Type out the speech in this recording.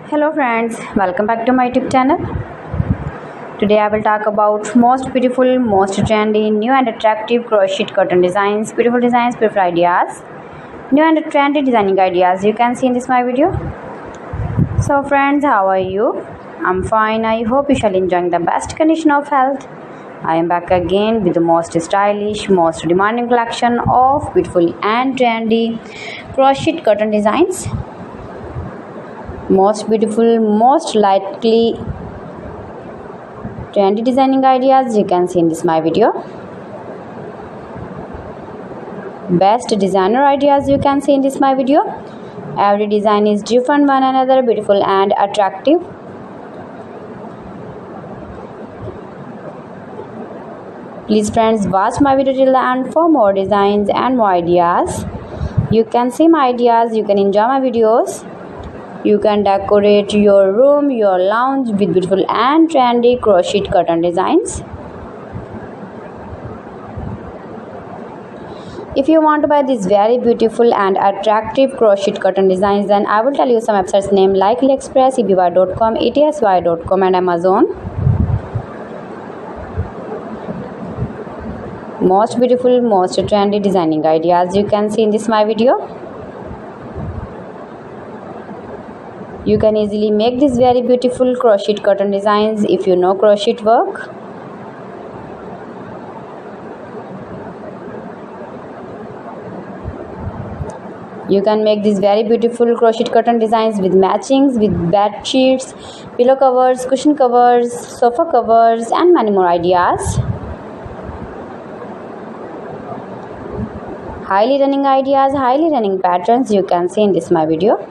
Hello friends, welcome back to my YouTube channel. Today I will talk about most beautiful, most trendy, new and attractive crochet cotton designs, beautiful ideas, new and trendy designing ideas you can see in this my video. So friends, how are you? I'm fine. I hope you shall enjoying the best condition of health. I am back again with the most stylish, most demanding collection of beautiful and trendy crochet cotton designs. Most beautiful, most lightly trendy designing ideas you can see in this my video. Best designer ideas you can see in this my video. Every design is different one another, beautiful and attractive. Please friends, watch my video till the end for more designs and more ideas. You can see my ideas, you can enjoy my videos. You can decorate your room, your lounge with beautiful and trendy crochet cotton designs. If you want to buy these very beautiful and attractive crochet cotton designs, then I will tell you some websites name like AliExpress, eBay.com, ETSY.com and Amazon. Most beautiful, most trendy designing ideas you can see in this my video. You can easily make these very beautiful crochet cotton designs if you know crochet work. You can make these very beautiful crochet cotton designs with matchings, with bed sheets, pillow covers, cushion covers, sofa covers and many more ideas. Highly running ideas, highly running patterns you can see in this my video.